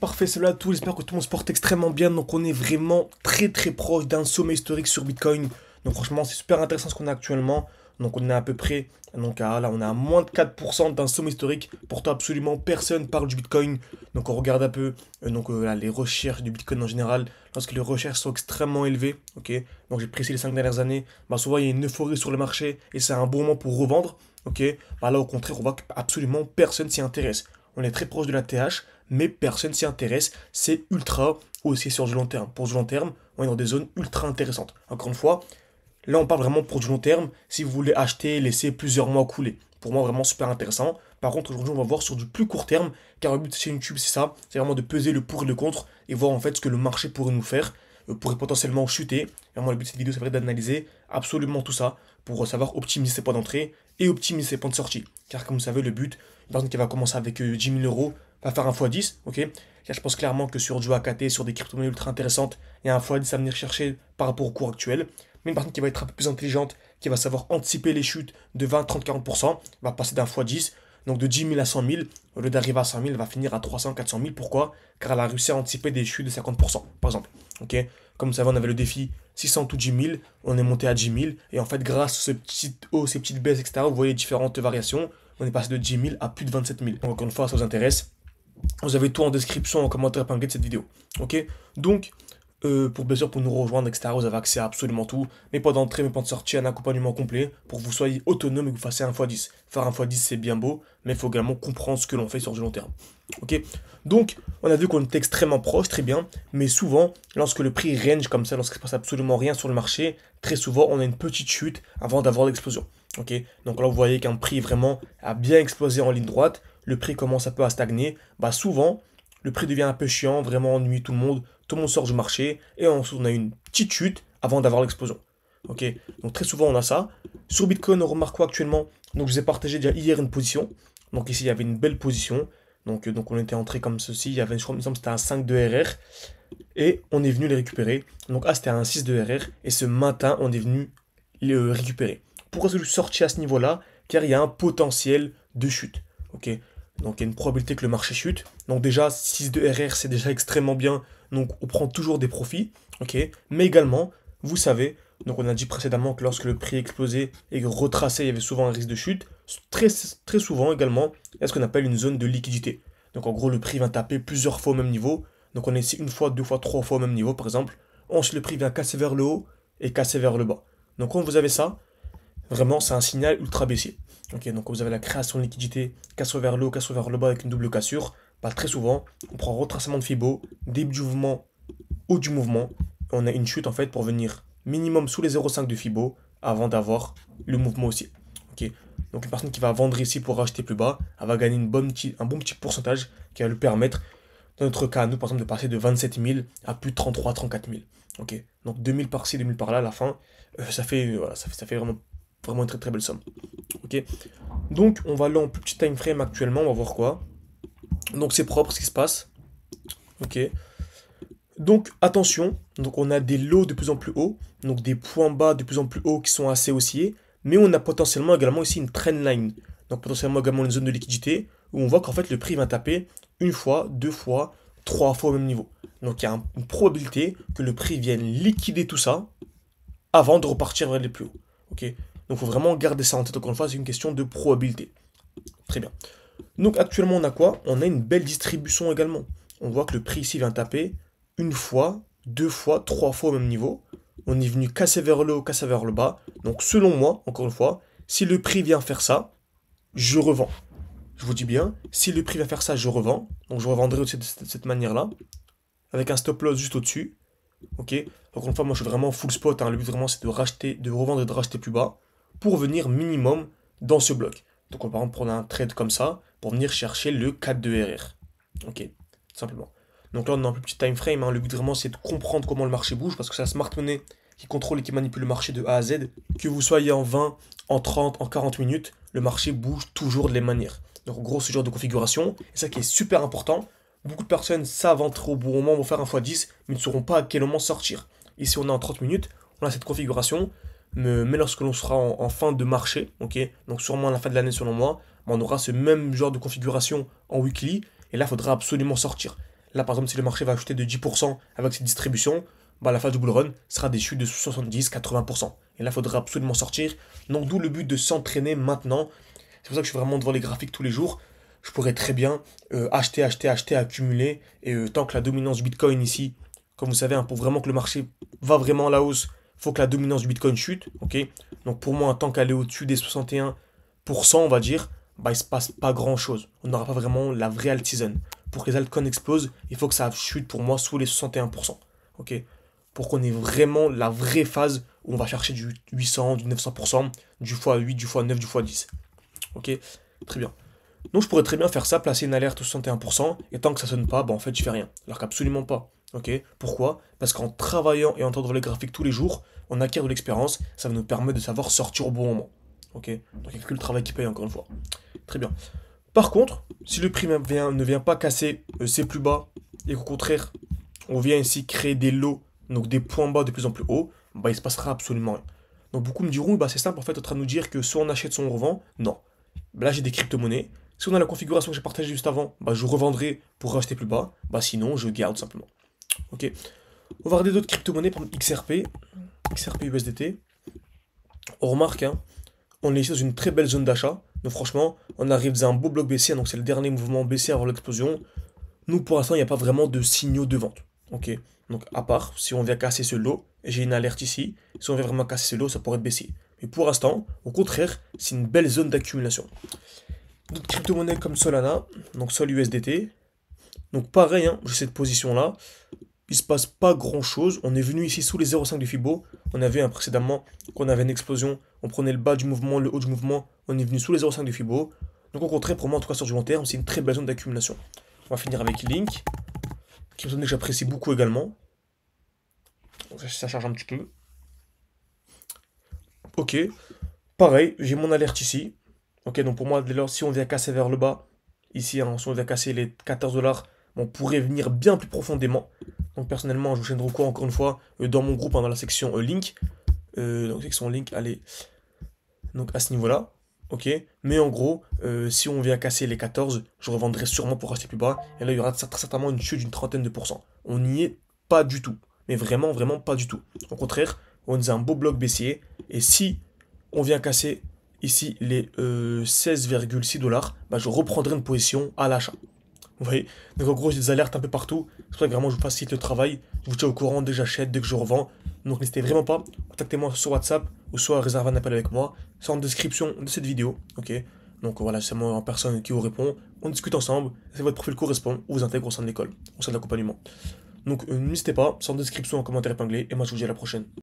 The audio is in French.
Parfait, salut à tous, j'espère que tout le monde se porte extrêmement bien. Donc on est vraiment très proche d'un sommet historique sur Bitcoin. Donc franchement c'est super intéressant ce qu'on a actuellement. Donc on est à peu près, là on est à moins de 4% d'un sommet historique. Pourtant absolument personne parle du Bitcoin. Donc on regarde un peu là, les recherches du Bitcoin en général. Lorsque les recherches sont extrêmement élevées, ok. Donc j'ai précisé les 5 dernières années, souvent il y a une euphorie sur le marché et c'est un bon moment pour revendre. Ok, là au contraire on voit qu'absolument personne s'y intéresse. On est très proche de la TH, mais personne s'y intéresse. C'est ultra aussi sur du long terme. Pour du long terme, on est dans des zones ultra intéressantes. Encore une fois, là on parle vraiment pour du long terme. Si vous voulez acheter, laisser plusieurs mois couler. Pour moi, vraiment super intéressant. Par contre, aujourd'hui, on va voir sur du plus court terme, car le but chez YouTube, c'est ça. C'est vraiment de peser le pour et le contre et voir en fait ce que le marché pourrait nous faire, pourrait potentiellement chuter. Vraiment, le but de cette vidéo, c'est vrai d'analyser absolument tout ça pour savoir optimiser ses points d'entrée et optimiser ses points de sortie. Car comme vous savez, le but, une personne qui va commencer avec 10 000 euros va faire un x10, ok. Là, je pense clairement que sur du AKT, sur des crypto-monnaies ultra intéressantes, il y a un x10 à venir chercher par rapport au cours actuel. Mais une personne qui va être un peu plus intelligente, qui va savoir anticiper les chutes de 20, 30, 40%, va passer d'un x10, donc de 10 000 à 100 000, au lieu d'arriver à 100 000, elle va finir à 300, 400 000. Pourquoi? Car elle a réussi à anticiper des chutes de 50%, par exemple. Ok. Comme vous savez, on avait le défi 600 ou 10 000, on est monté à 10 000, et en fait, grâce à ces petites hausses, ces petites baisses, etc., vous voyez différentes variations, on est passé de 10 000 à plus de 27 000. Donc, encore une fois, ça vous intéresse, vous avez tout en description, en commentaire épinglé de cette vidéo. Ok. Donc, pour bien sûr, pour nous rejoindre, etc., vous avez accès à absolument tout. Mes points d'entrée, mes points de sortie, un accompagnement complet pour que vous soyez autonome et que vous fassiez un x10. Faire un x10, c'est bien beau, mais il faut également comprendre ce que l'on fait sur du long terme. Ok. Donc, on a vu qu'on était extrêmement proche, très bien, mais souvent, lorsque le prix range comme ça, lorsqu'il ne se passe absolument rien sur le marché, très souvent, on a une petite chute avant d'avoir l'explosion. Ok. Donc là, vous voyez qu'un prix vraiment a bien explosé en ligne droite, le prix commence un peu à stagner. Souvent, le prix devient un peu chiant, vraiment ennuie tout le monde sort du marché, et ensuite on a une petite chute avant d'avoir l'explosion. Ok, donc très souvent on a ça. Sur Bitcoin, on remarque quoi actuellement? Donc je vous ai partagé déjà hier une position. Donc ici il y avait une belle position. Donc on était entré comme ceci. Il y avait, je crois, il me semble que c'était un 5 de RR. Et on est venu les récupérer. Donc c'était un 6 de RR. Et ce matin, on est venu les récupérer. Pourquoi est-ce que je suis sorti à ce niveau-là? Car il y a un potentiel de chute. Ok, donc il y a une probabilité que le marché chute. Donc déjà, 6 de RR, c'est déjà extrêmement bien. Donc on prend toujours des profits. Ok, mais également, vous savez, donc on a dit précédemment que lorsque le prix explosait et retracé, il y avait souvent un risque de chute. Très souvent également, il y a ce qu'on appelle une zone de liquidité. Donc en gros, le prix va taper plusieurs fois au même niveau. Donc on est ici une fois, deux fois, trois fois au même niveau, par exemple. Ensuite, le prix vient casser vers le haut et casser vers le bas. Donc quand vous avez ça, vraiment, c'est un signal ultra baissier. Ok, donc quand vous avez la création de liquidité, casse vers le haut, casse vers le bas avec une double cassure, très souvent, on prend retracement de Fibo, début du mouvement, haut du mouvement, on a une chute en fait pour venir minimum sous les 0,5 de Fibo avant d'avoir le mouvement aussi. Ok, donc une personne qui va vendre ici pour acheter plus bas, elle va gagner un bon petit pourcentage qui va lui permettre, dans notre cas, nous par exemple, de passer de 27 000 à plus de 33 34 000. Ok, donc 2000 par-ci, 2000 par-là à la fin, ça fait vraiment une très belle somme. Ok, donc on va aller en plus petit time frame actuellement, on va voir quoi. Donc c'est propre ce qui se passe. Ok, donc attention, donc on a des lows de plus en plus hauts, donc des points bas de plus en plus hauts qui sont assez haussiers, mais on a potentiellement également ici une trendline, donc potentiellement également une zone de liquidité où on voit qu'en fait le prix va taper une fois, deux fois, trois fois au même niveau. Donc il y a une probabilité que le prix vienne liquider tout ça avant de repartir vers les plus hauts. Ok, donc il faut vraiment garder ça en tête. Encore une fois, c'est une question de probabilité. Très bien. Donc actuellement, on a quoi? On a une belle distribution également. On voit que le prix ici vient taper une fois, deux fois, trois fois au même niveau. On est venu casser vers le haut, casser vers le bas. Donc selon moi, encore une fois, si le prix vient faire ça, je revends. Je vous dis bien, si le prix va faire ça, je revends. Donc je revendrai aussi de cette manière-là, avec un stop loss juste au-dessus. Ok, encore une fois, moi je suis vraiment full spot, hein. Le but vraiment c'est de racheter, de revendre et de racheter plus bas pour venir minimum dans ce bloc. Donc on va par exemple prendre un trade comme ça pour venir chercher le 4 de RR. Ok, simplement. Donc là on a un peu petit time frame, hein. Le but vraiment c'est de comprendre comment le marché bouge parce que c'est la smart money qui contrôle et qui manipule le marché de A à Z. Que vous soyez en 20, en 30, en 40 minutes, le marché bouge toujours de les manières. Donc en gros ce genre de configuration, et ça qui est super important. Beaucoup de personnes savent entrer au bon moment, vont faire un x10, mais ne sauront pas à quel moment sortir. Ici, on est en 30 minutes, on a cette configuration, mais lorsque l'on sera en fin de marché, ok, donc sûrement à la fin de l'année selon moi, on aura ce même genre de configuration en weekly, et là, il faudra absolument sortir. Là, par exemple, si le marché va acheter de 10% avec cette distribution, bah, la phase du bull run sera des chutes de 70-80%. Et là, il faudra absolument sortir. Donc, d'où le but de s'entraîner maintenant. C'est pour ça que je suis vraiment devant les graphiques tous les jours. Je pourrais très bien acheter, acheter, acheter, accumuler. Et tant que la dominance du Bitcoin ici, comme vous savez, hein, pour vraiment que le marché va vraiment à la hausse, il faut que la dominance du Bitcoin chute. Ok. Donc, pour moi, tant qu'elle est au-dessus des 61%, on va dire, bah, il ne se passe pas grand-chose. On n'aura pas vraiment la vraie alt season. Pour que les altcoins explosent, il faut que ça chute pour moi sous les 61%. Ok. Pour qu'on ait vraiment la vraie phase où on va chercher du 800, du 900%, du x8, du x9, du x10. Ok, très bien. Donc je pourrais très bien faire ça, placer une alerte au 61%, et tant que ça sonne pas, bah en fait je fais rien. Alors qu'absolument pas. Ok, pourquoi? Parce qu'en travaillant et en entendant les graphiques tous les jours, on acquiert de l'expérience, ça va nous permettre de savoir sortir au bon moment. Ok, donc il n'y a que le travail qui paye encore une fois. Très bien. Par contre, si le prix ne vient pas casser ses plus bas, et qu'au contraire, on vient ici créer des lots, donc des points bas de plus en plus hauts, bah il se passera absolument rien. Donc beaucoup me diront, bah c'est simple en fait, en train de nous dire que soit on achète, soit on revend. Non. Là j'ai des crypto-monnaies. Si on a la configuration que j'ai partagée juste avant, bah je revendrai pour racheter plus bas. Bah sinon je garde simplement. Ok. On va regarder d'autres crypto-monnaies, par exemple XRP, XRP USDT. On remarque, hein, on est ici dans une très belle zone d'achat. Donc franchement, on arrive à un beau bloc baissier, donc c'est le dernier mouvement baissier avant l'explosion. Nous, pour l'instant, il n'y a pas vraiment de signaux de vente. Ok. Donc, à part, si on vient casser ce lot, j'ai une alerte ici. Si on vient vraiment casser ce lot, ça pourrait être baissier. Mais pour l'instant, au contraire, c'est une belle zone d'accumulation. D'autres crypto-monnaies comme Solana, donc Sol USDT. Donc, pareil, hein, j'ai cette position-là. Il se passe pas grand-chose. On est venu ici sous les 0,5 du Fibo. On avait vu précédemment qu'on avait une explosion. On prenait le bas du mouvement, le haut du mouvement. On est venu sous les 0,5 du Fibo. Donc, au contraire, pour moi, en tout cas sur du long terme, c'est une très belle zone d'accumulation. On va finir avec Link, qui me que j'apprécie beaucoup également. Donc ça charge un petit peu. Ok, pareil, j'ai mon alerte ici. Ok, donc pour moi, dès lors, si on vient casser vers le bas, ici, hein, si on vient casser les 14 $, on pourrait venir bien plus profondément. Donc personnellement, je vous tiendrai au courant encore une fois dans mon groupe, hein, dans la section Link. Donc section Link, allez, donc à ce niveau-là. Ok, mais en gros, si on vient casser les 14, je revendrai sûrement pour acheter plus bas. Et là, il y aura certainement une chute d'une trentaine de pourcents. On n'y est pas du tout. Mais vraiment, vraiment pas du tout. Au contraire, on est un beau bloc baissier. Et si on vient casser ici les 16,6 $, bah, je reprendrai une position à l'achat. Vous voyez? Donc en gros, j'ai des alertes un peu partout. C'est pour ça que vraiment, je vous facilite le travail. Je vous tiens au courant dès que j'achète, dès que je revends. Donc n'hésitez vraiment pas, contactez-moi sur WhatsApp ou soit réservez un appel avec moi. C'est en description de cette vidéo. Ok? Donc voilà, c'est moi en personne qui vous répond. On discute ensemble. Si votre profil correspond, on vous intègre au sein de l'école, au sein de l'accompagnement. Donc n'hésitez pas, c'est en description, en commentaire épinglé. Et moi, je vous dis à la prochaine.